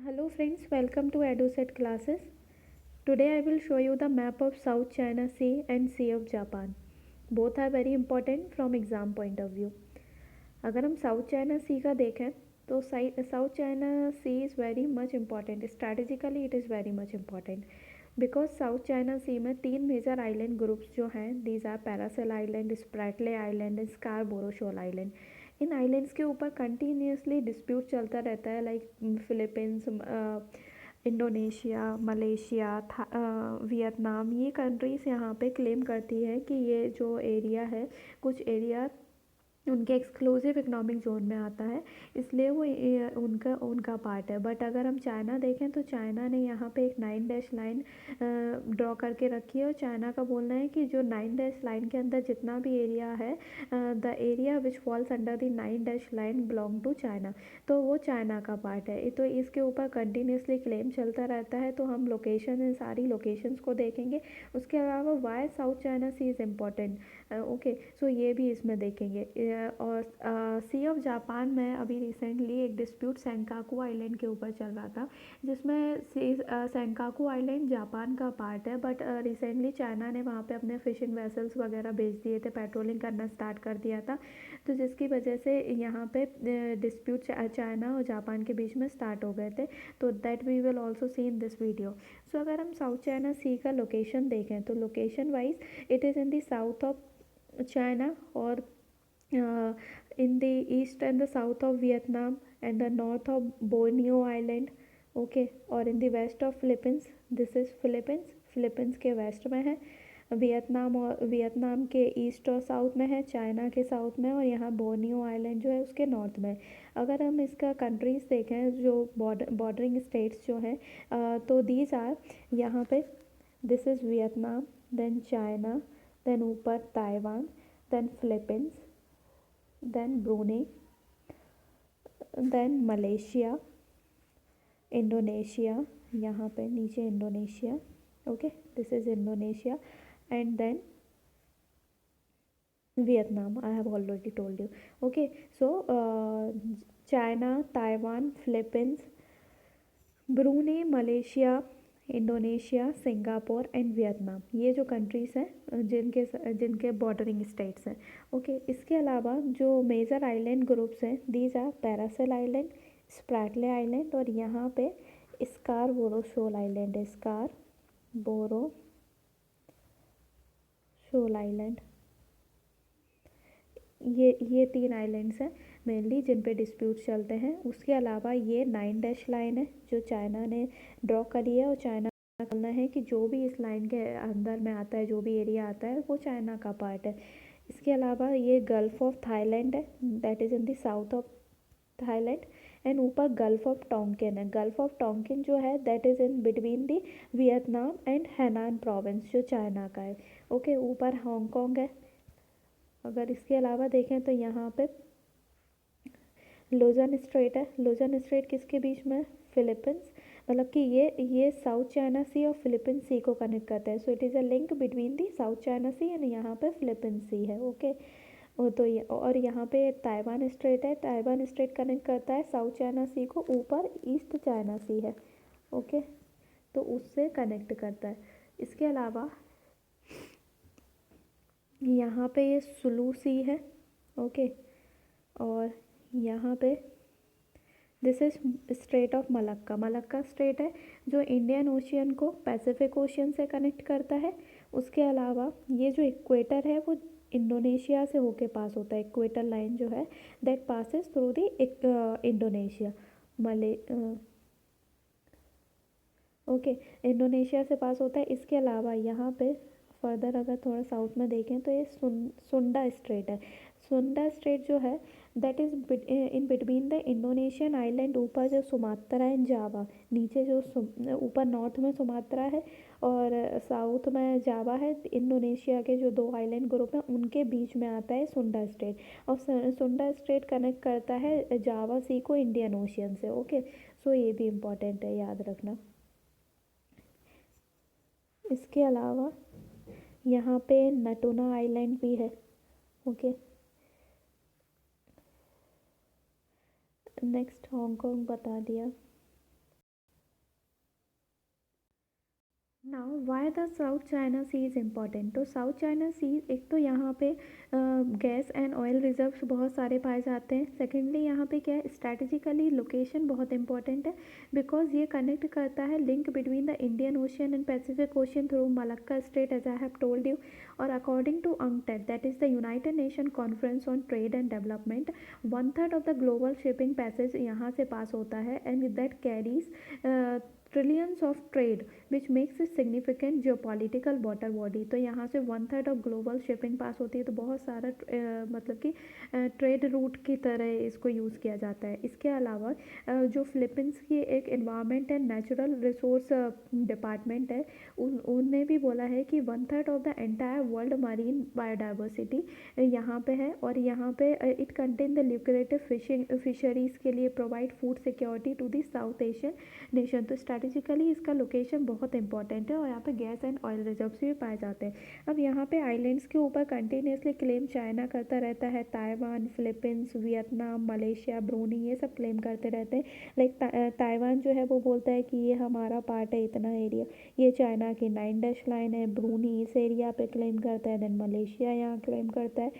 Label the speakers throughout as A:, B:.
A: Hello friends, welcome to EduSet classes. Today I will show you the map of South China Sea and Sea of Japan. Both are very important from exam point of view. अगर हम साउथ China सी का देखें तो South China Sea is very much important. Strategically it is very much important because South China Sea में 3 major island groups जो हैं, these are Paracel island, Spratly island and Scarborough Shoal island. इन islands के ऊपर continuously dispute चलता रहता है, like Philippines, Indonesia, Malaysia, Vietnam. ये कंट्रीज़ यहाँ पे क्लेम करती है कि ये जो एरिया है, कुछ एरिया उनके एक्सक्लूसिव इकोनॉमिक जोन में आता है, इसलिए वो उनका पार्ट है. बट अगर हम चाइना देखें तो चाइना ने यहाँ पे एक 9 डैश लाइन ड्रॉ करके रखी है, और चाइना का बोलना है कि जो 9 डैश लाइन के अंदर जितना भी एरिया है, the area which falls under the 9 dash line belong to China, तो वो चाइना का पार्ट है. तो इसके ऊपर कंटिन्यूसली क्लेम चलता रहता है. तो हम लोकेशन, इन सारी लोकेशंस को देखेंगे. उसके अलावा why South China Sea is important. Okay, so ये भी इसमें देखेंगे. और सी ऑफ जापान में अभी रिसेंटली एक डिस्प्यूट सेंकाकू आइलैंड के ऊपर चल रहा था, जिसमें सेंकाकू आइलैंड जापान का पार्ट है, बट रिसेंटली चाइना ने वहाँ पे अपने फिशिंग वेसल्स वगैरह भेज दिए थे, पेट्रोलिंग करना स्टार्ट कर दिया था, तो जिसकी वजह से यहाँ पे डिस्प्यूट चाइना और जापान के बीच में स्टार्ट हो गए थे. तो that we will also see in this video. So अगर हम साउथ चाइना सी का लोकेशन देखें तो location wise it is in the south of China, or in the east and the south of Vietnam and the north of Borneo Island. Okay, or in the west of Philippines. This is Philippines के waste में है, Vietnam के east और south में है, China के south में, और यहाँ बोर्नियो आइलैंड जो है उसके नॉर्थ में. अगर हम इसका कंट्रीज़ देखें, जो बॉर्डरिंग स्टेट्स जो हैं, तो दीज आर यहाँ पे, this is Vietnam, then China, then ऊपर Taiwan, then Philippines, then Brunei, then Malaysia, Indonesia, यहाँ पे नीचे Indonesia. Okay, this is Indonesia, and then Vietnam. I have already told you. Okay, so China, Taiwan, Philippines, Brunei, Malaysia, Indonesia, Singapore and Vietnam, ये जो countries हैं जिनके bordering states हैं. Okay, इसके अलावा जो मेजर आइलैंड ग्रुप्स हैं, these are Paracel island, Spratly Island, और यहाँ पे स्कारबोरो शोल आइलैंड है, स्कारबोरो शोल आइलैंड. ये 3 आइलैंड्स हैं मेनली जिन पे डिस्प्यूट चलते हैं. उसके अलावा ये 9 डैश लाइन है जो चाइना ने ड्रॉ करी है, और चाइना का कहना है कि जो भी इस लाइन के अंदर में आता है, जो भी एरिया आता है, वो चाइना का पार्ट है. इसके अलावा ये गल्फ ऑफ थाईलैंड है, that is in the south of Thailand, and ऊपर गल्फ ऑफ टोंकिन है. गल्फ ऑफ टोंकिन जो है that is in between the Vietnam and Hainan province, जो चाइना का है. ओके, ऊपर हांगकांग है. अगर इसके अलावा देखें तो यहाँ पे लुजन स्ट्रेट है. लुजन स्ट्रेट किसके बीच में? फिलीपींस. मतलब कि ये साउथ चाइना सी और फिलीपींस सी को कनेक्ट करता है. So it is a link between the South China Sea and यहाँ पे फिलीपींस सी है. ओके, तो ये, और यहाँ पे ताइवान स्ट्रेट है. ताइवान स्ट्रेट कनेक्ट करता है साउथ चाइना सी को. ऊपर ईस्ट चाइना सी है. ओके, तो उससे कनेक्ट करता है. इसके अलावा यहाँ पे ये सुलू सी है. ओके, और यहाँ पे this is straight of Malacca strait है जो इंडियन ओशियन को पैसिफिक ओशियन से कनेक्ट करता है. उसके अलावा ये जो इक्वेटर है वो इंडोनेशिया से होके पास होता है. इक्वेटर लाइन जो है that passes through the Indonesia. Okay, Indonesia से पास होता है. इसके अलावा यहाँ पे फर्दर अगर थोड़ा साउथ में देखें तो ये सुंडा स्ट्रेट है. सुंडा स्ट्रेट जो है that is in between the Indonesian island. ऊपर जो सुमात्रा एंड जावा, नीचे जो ऊपर नॉर्थ में सुमात्रा है और साउथ में जावा है. इंडोनेशिया के जो 2 आइलैंड ग्रुप हैं उनके बीच में आता है सुंडा स्ट्रेट, और सुंडा स्ट्रेट कनेक्ट करता है जावा सी को इंडियन ओशियन से. ओके, सो ये भी इम्पॉर्टेंट है, याद रखना. इसके अलावा यहाँ पे नटूना आइलैंड भी है. ओके, नेक्स्ट हांगकांग बता दिया. Now why the South China Sea is important. तो साउथ चाइना सी, एक तो यहाँ पे गैस एंड ऑयल रिजर्व्स बहुत सारे पाए जाते हैं। सेकेंडली यहाँ पे क्या है, स्ट्रैटेजिकली लोकेशन बहुत इंपॉर्टेंट है, बिकॉज ये कनेक्ट करता है link between the Indian Ocean and Pacific Ocean through Malacca Strait, as I have told you. और according to UNCTAD, that is the United Nation Conference on Trade and Development, 1/3 of the global shipping passage यहाँ से पास होता है, and that carries trillions of trade which makes it significant geopolitical water body. तो यहाँ से 1/3 of global shipping पास होती है, तो बहुत सारा मतलब कि ट्रेड रूट की तरह इसको यूज़ किया जाता है। इसके अलावा जो फिलीपींस की एक environment and natural resource department है, उनने भी बोला है कि 1/3 of the entire world marine biodiversity यहाँ पे है, और यहाँ पे it contain the lucrative fisheries के लिए provide food security to the South Asian nation. तो स्ट्रैटेजिकली इसका लोकेशन बहुत इंपॉर्टेंट है, और यहाँ पे गैस एंड ऑयल रिजर्व्स भी पाए जाते हैं। अब यहाँ पे आइलैंड्स के ऊपर कंटिन्यूसली क्लेम चाइना करता रहता है। Taiwan, Philippines, Vietnam, Malaysia, Bruny, ये सब क्लेम करते रहते हैं। लाइक ताइवान जो है वो बोलता है कि ये हमारा पार्ट है, इतना एरिया, ये चाइना की 9 डैश लाइन है। ब्रूनी इस एरिया पे क्लेम करता है, देन मलेशिया यहाँ क्लेम करता है,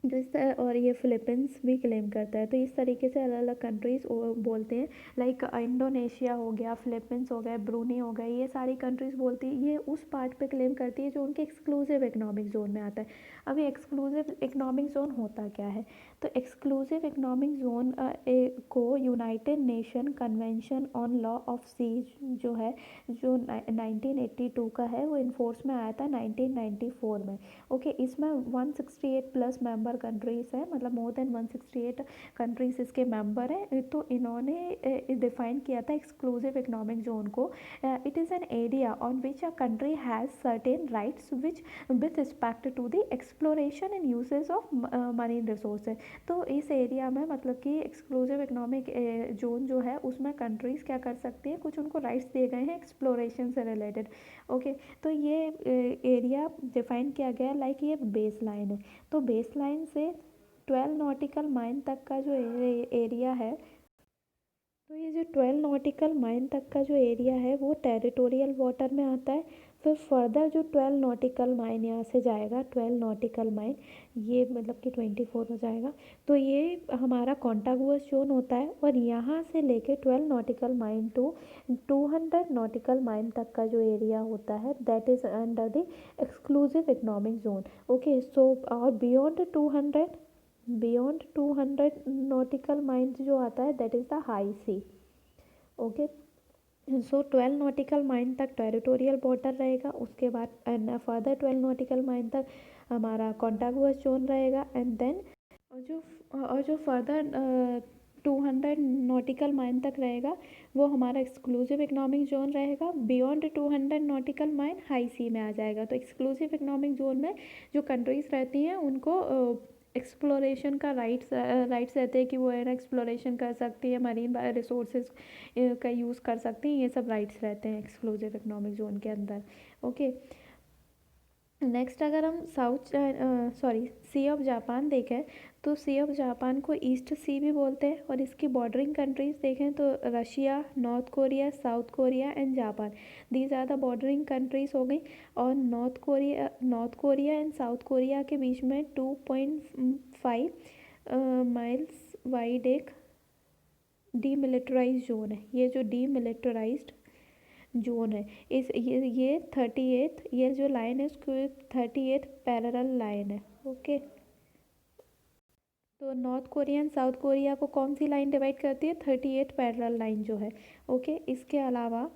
A: जिस तरह, और ये फिलीपींस भी क्लेम करता है। तो इस तरीके से अलग अलग कंट्रीज़ बोलते हैं। लाइक इंडोनेशिया हो गया, फिलीपींस हो गया, ब्रूनी हो गया, ये सारी कंट्रीज़ बोलती है, ये उस पार्ट पे क्लेम करती है जो उनके एक्सक्लूसिव इकोनॉमिक जोन में आता है। अब ये एक्सक्लूसिव इकोनॉमिक जोन होता क्या है? तो एक्सक्लूसिव इकोनॉमिक जोन को United Nation Convention on Law of Sea जो है, जो 1982 का है, वो इन्फोर्स में आया था 1994 में। ओके, इसमें 168 प्लस मेंबर कंट्रीज़ हैं, मतलब मोर देन 168 कंट्रीज़ इसके मेंबर हैं। तो इन्होंने डिफाइन किया था एक्सक्लूसिव इकोनॉमिक जोन को, it is an area on which a country has certain rights which with respect to the exploration and usage of marine resources. तो इस एरिया में मतलब कि एक्सक्लूसिव इकोनॉमिक जोन जो है, उसमें कंट्रीज़ क्या कर सकती हैं, कुछ उनको राइट्स दिए गए हैं एक्सप्लोरेशन से रिलेटेड। ओके, तो ये एरिया डिफाइन किया गया, लाइक ये बेस लाइन है। तो बेस लाइन से 12 नॉटिकल माइल तक का जो एरिया है, तो ये जो 12 नॉटिकल माइल तक का जो एरिया है वो टेरिटोरियल वाटर में आता है। फिर फर्दर जो 12 नॉटिकल माइल यहाँ से जाएगा, 12 नॉटिकल माइल, ये मतलब कि 24 हो जाएगा। तो ये हमारा कॉन्टागुअस जोन होता है, और यहाँ से लेके 12 nautical mile to 200 nautical mile तक का जो एरिया होता है, that is under the exclusive economic zone. Okay, so और बियॉन्ड 200 नॉटिकल माइल्स जो आता है, that is the high sea. Okay, so 12 nautical mile तक टेरिटोरियल बॉर्डर रहेगा, उसके बाद फर्दर 12 नॉटिकल माइल तक हमारा कॉन्टागुअस जोन रहेगा, एंड देन और जो फर्दर 200 नॉटिकल माइल तक रहेगा, वो हमारा एक्सक्लूसिव इकोनॉमिक जोन रहेगा। बियॉन्ड 200 नॉटिकल माइल हाई सी में आ जाएगा। तो एक्सक्लूसिव इकोनॉमिक जोन में जो कंट्रीज़ रहती हैं, उनको एक्सप्लोरेशन का राइट्स रहते हैं कि वो है ना एक्सप्लोरेशन कर सकती है, मरीन रिसोर्सेज का यूज़ कर सकती हैं, ये सब राइट्स रहते हैं एक्सक्लूसिव इकोनॉमिक जोन के अंदर। ओके, नेक्स्ट अगर हम सी ऑफ जापान देखें, तो सी ऑफ जापान को ईस्ट सी भी बोलते हैं, और इसकी बॉर्डरिंग कंट्रीज़ देखें तो Russia, North Korea, South Korea and Japan, these are the bordering countries हो गई। और North Korea and South Korea के बीच में 2.5 माइल्स वाइड एक डीमिलिटराइज जोन है। ये जो डीमिलिटराइज्ड जोन है, इस ये 38, ये जो लाइन है उसको 38 पैरेलल लाइन है। ओके, तो north Korea and South Korea को कौन सी लाइन डिवाइड करती है? 38 पैरेलल लाइन जो है। ओके, इसके अलावा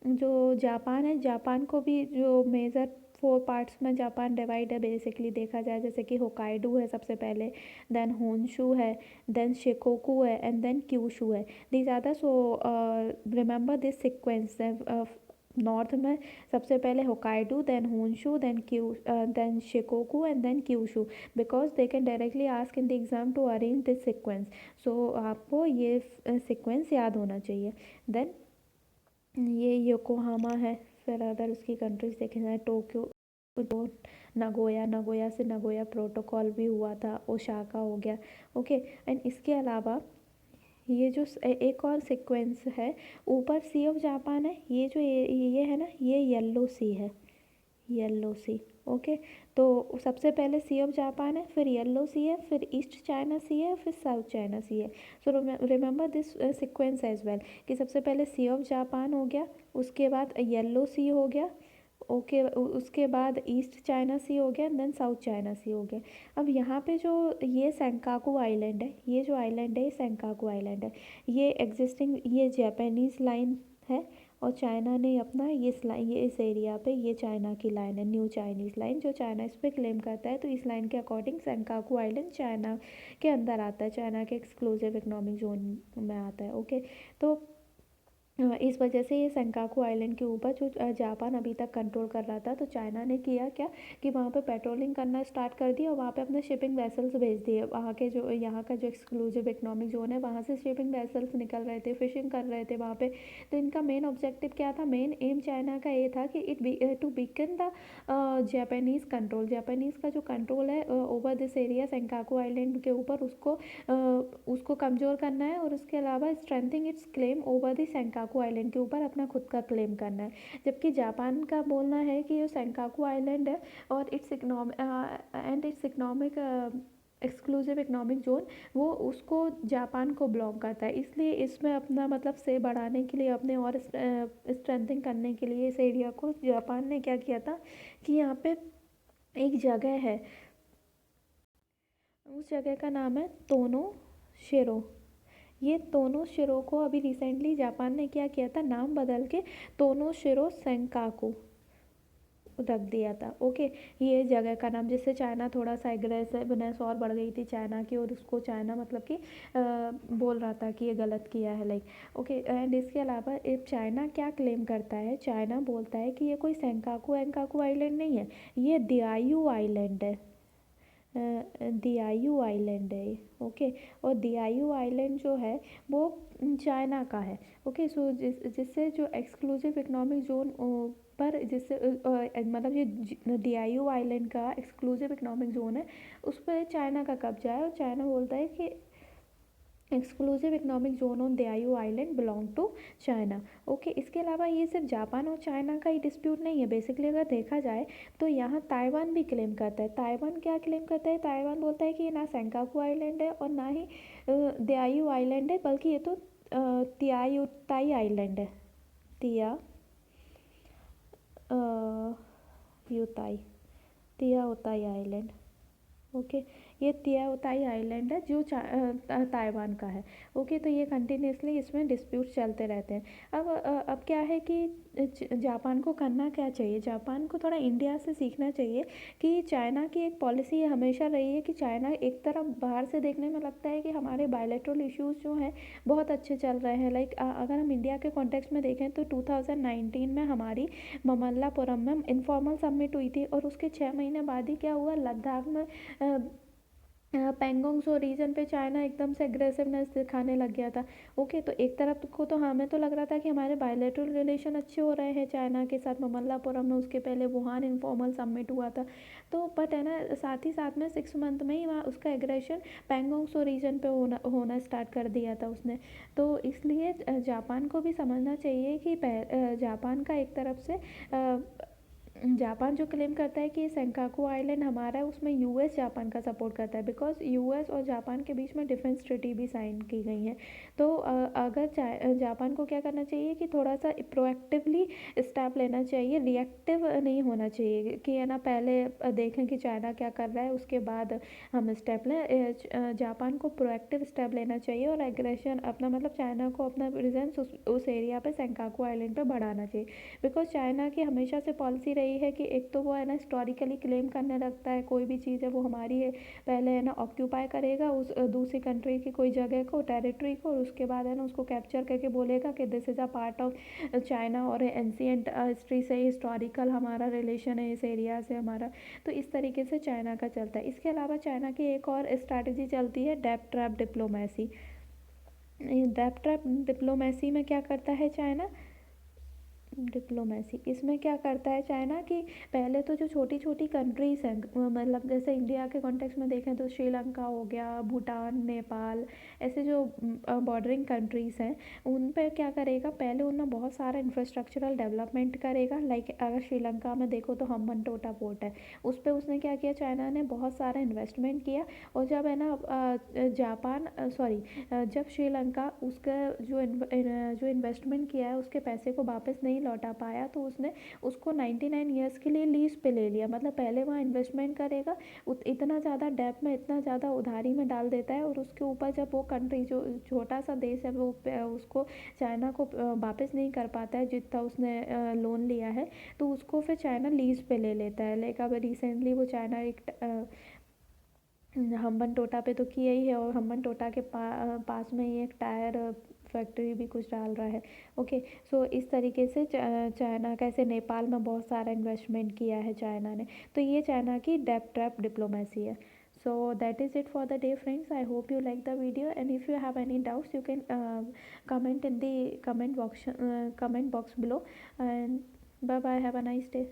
A: जो जापान है, जापान को भी जो मेजर 4 पार्ट्स में जापान डिवाइड है बेसिकली देखा जाए, जैसे कि होकाइडो है सबसे पहले, देन होन्शू है, देन शिकोकू है, एंड देन क्यूशू है। These are the, so remember this sequence. North में सबसे पहले Hokkaido, then Honshu, then Shikoku and then Kyushu, because they can directly ask in the exam to arrange this sequence. So आपको ये sequence याद होना चाहिए। Then ये Yokohama है। फिर अगर उसकी कंट्रीज देखे जाए, टोक्यो, जो नगोया से नगोया प्रोटोकॉल भी हुआ था, ओसाका हो गया। ओके, एंड इसके अलावा ये जो एक और सीक्वेंस है, ऊपर सी ऑफ जापान है, ये जो ये है ना, ये येलो सी है, येलो सी। ओके, तो सबसे पहले सी ऑफ जापान है, फिर येलो सी है, फिर ईस्ट चाइना सी है, फिर साउथ चाइना सी है। So remember this sequence as well, कि सबसे पहले सी ऑफ जापान हो गया, उसके बाद येलो सी हो गया, ओके, उसके बाद ईस्ट चाइना सी हो गया, देन साउथ चाइना सी हो गया। अब यहाँ पे जो ये सेंकाकू आइलैंड है, ये जो आइलैंड है ये सेंकाकू आइलैंड है, ये एग्जिस्टिंग, ये जापानीज़ लाइन है, और चाइना ने अपना ये इस एरिया पे ये चाइना की लाइन है, न्यू चाइनीज़ लाइन, जो चाइना इस पर क्लेम करता है। तो इस लाइन के अकॉर्डिंग सेंकाकू आइलैंड चाइना के अंदर आता है, चाइना के एक्सक्लूसिव इकोनॉमिक जोन में आता है। ओके, तो इस वजह से ये सेंकाकू आइलैंड के ऊपर जो जापान अभी तक कंट्रोल कर रहा था, तो चाइना ने किया क्या कि वहाँ पे पेट्रोलिंग करना स्टार्ट कर दिया, और वहाँ पे अपने शिपिंग वेसल्स भेज दिए। वहाँ के जो यहाँ का जो एक्सक्लूसिव इकोनॉमिक जोन है, वहाँ से शिपिंग वेसल्स निकल रहे थे, फिशिंग कर रहे थे वहाँ पे। तो इनका मेन ऑब्जेक्टिव क्या था, मेन एम चाइना का ये था कि to weaken the Japanese control, Japanese का जो कंट्रोल है over this area Senkaku Island के ऊपर, उसको कमज़ोर करना है, और उसके अलावा strengthening its claim over the Senkaku Island के ऊपर अपना खुद का क्लेम करना है। जबकि जापान का बोलना है कि ये सेंकाकू आइलैंड है और it's economic exclusive economic zone, वो उसको जापान को बिलोंग करता है। इसलिए इसमें अपना मतलब से बढ़ाने के लिए, अपने और स्ट्रेंथिंग करने के लिए इस एरिया को, जापान ने क्या किया था कि यहाँ पे एक जगह है, उस जगह का नाम है तोनो शिरो। ये तोनो शिरो को अभी रिसेंटली जापान ने क्या किया था, नाम बदल के तोनो शिरो सेंकाकू रख दिया था। ओके, ये जगह का नाम, जिससे चाइना थोड़ा सा एग्रेसिवनेस और बढ़ गई थी चाइना की, और उसको चाइना मतलब कि बोल रहा था कि ये गलत किया है, लाइक। ओके, एंड इसके अलावा चाइना क्या क्लेम करता है, चाइना बोलता है कि ये कोई सेंकाकू एंकाकू आइलैंड नहीं है, ये दियायू आइलैंड है, दियायू आइलैंड है ये। ओके, और दियायू आइलैंड जो है वो चाइना का है। ओके, सो जिससे जो एक्सक्लूसिव इकोनॉमिक जोन पर, जिससे मतलब ये दियायू आइलैंड का एक्सक्लूसिव इकोनॉमिक जोन है, उस पर चाइना का कब्जा है, और चाइना बोलता है कि exclusive economic zone on Diaoyu island belong to China. Okay, इसके अलावा ये सिर्फ जापान और चाइना का ही डिस्प्यूट नहीं है। बेसिकली अगर देखा जाए तो यहाँ ताइवान भी क्लेम करता है। ताइवान क्या क्लेम करता है, ताइवान बोलता है कि ये ना सेंकाकू आइलैंड है और ना ही दियायू आइलैंड है, बल्कि ये तो तियायुताई आइलैंड है, तिया युताई, तियाउताई आइलैंड। ओके, ये तियाउताई आइलैंड है जो ताइवान का है। ओके, तो ये कंटिन्यूसली इसमें डिस्प्यूट चलते रहते हैं। अब क्या है कि जापान को करना क्या चाहिए, जापान को थोड़ा इंडिया से सीखना चाहिए कि चाइना की एक पॉलिसी हमेशा रही है कि चाइना एक तरफ बाहर से देखने में लगता है कि हमारे बायलैटरल इश्यूज़ जो हैं बहुत अच्छे चल रहे हैं। लाइक अगर हम इंडिया के कॉन्टेक्स्ट में देखें तो 2019 में हमारी ममल्लापुरम में इनफॉर्मल समिट हुई थी, और उसके 6 महीने बाद ही क्या हुआ, लद्दाख में पेंगोंग सो रीजन पे चाइना एकदम से एग्रेसिवनेस दिखाने लग गया था। ओके, तो एक तरफ को तो हमें तो लग रहा था कि हमारे बायलैटरल रिलेशन अच्छे हो रहे हैं चाइना के साथ, ममल्लापुरम में, उसके पहले वुहान इनफॉर्मल समिट हुआ था। तो बट है ना, साथ ही साथ में 6 मंथ में ही वहाँ उसका एग्रेशन पेंगोंग सो रीजन पे होना स्टार्ट कर दिया था उसने। तो इसलिए जापान को भी समझना चाहिए कि जापान का एक तरफ से जापान जो क्लेम करता है कि सेंकाकू आइलैंड हमारा है, उसमें यूएस जापान का सपोर्ट करता है, बिकॉज यूएस और जापान के बीच में डिफेंस ट्रीटी भी साइन की गई है। तो अगर जापान को क्या करना चाहिए कि थोड़ा सा प्रोएक्टिवली स्टेप लेना चाहिए, रिएक्टिव नहीं होना चाहिए कि है ना पहले देखें कि चाइना क्या कर रहा है उसके बाद हम स्टेप लें। जापान को प्रोएक्टिव स्टेप लेना चाहिए, और एग्रेशन अपना मतलब चाइना को अपना प्रेजेंस उस एरिया पे सेंकाकू आइलैंड पे बढ़ाना चाहिए। बिकॉज चाइना की हमेशा से पॉलिसी रही है कि एक तो वो है ना हिस्टोरिकली क्लेम करने लगता है कोई भी चीज़ है वो हमारी है, पहले है ना ऑक्यूपाई करेगा उस दूसरी कंट्री की कोई जगह को, टेरिटरी को, और उसके बाद है ना उसको कैप्चर करके बोलेगा कि this is a part of China, और एंशिएंट हिस्ट्री से हिस्टोरिकल हमारा रिलेशन है इस एरिया से हमारा। तो इस तरीके से चाइना का चलता है। इसके अलावा चाइना की एक और स्ट्रैटेजी चलती है debt trap diplomacy. Debt trap diplomacy में क्या करता है चाइना, डिप्लोमेसी, इसमें क्या करता है चाइना कि पहले तो जो छोटी छोटी कंट्रीज़ हैं, मतलब जैसे इंडिया के कॉन्टेक्स्ट में देखें तो श्रीलंका हो गया, भूटान, नेपाल, ऐसे जो बॉर्डरिंग कंट्रीज़ हैं, उन पे क्या करेगा, पहले उनमें बहुत सारा इंफ्रास्ट्रक्चरल डेवलपमेंट करेगा। लाइक अगर श्रीलंका में देखो तो हम्बनटोटा पोर्ट है, उस पर उसने क्या किया, चाइना ने बहुत सारा इन्वेस्टमेंट किया। और जब है ना जापान सॉरी जब श्रीलंका उसका जो इन्वेस्टमेंट किया है उसके पैसे को वापस नहीं लौटा पाया, तो उसने उसको 99 ईयर्स के लिए लीज पे ले लिया। मतलब पहले वहाँ इन्वेस्टमेंट करेगा, इतना ज़्यादा डेब्ट में, इतना ज़्यादा उधारी में डाल देता है, और उसके ऊपर जब वो कंट्री, जो छोटा सा देश है, वो उसको चाइना को वापस नहीं कर पाता है जितना उसने लोन लिया है, तो उसको फिर चाइना लीज पे ले लेता है। लाइक अब रिसेंटली वो चाइना एक हम्बनटोटा पे तो किया ही है, और हम्बनटोटा के पास में ही एक टायर फैक्ट्री भी कुछ डाल रहा है। ओके, सो इस तरीके से चाइना का, ऐसे नेपाल में बहुत सारा इन्वेस्टमेंट किया है चाइना ने। तो ये चाइना की डेब्ट ट्रैप डिप्लोमेसी है। So that is it for the day, friends. I hope you like the video, and if you have any doubts you can comment in the comment box below. And bye bye, have a nice day.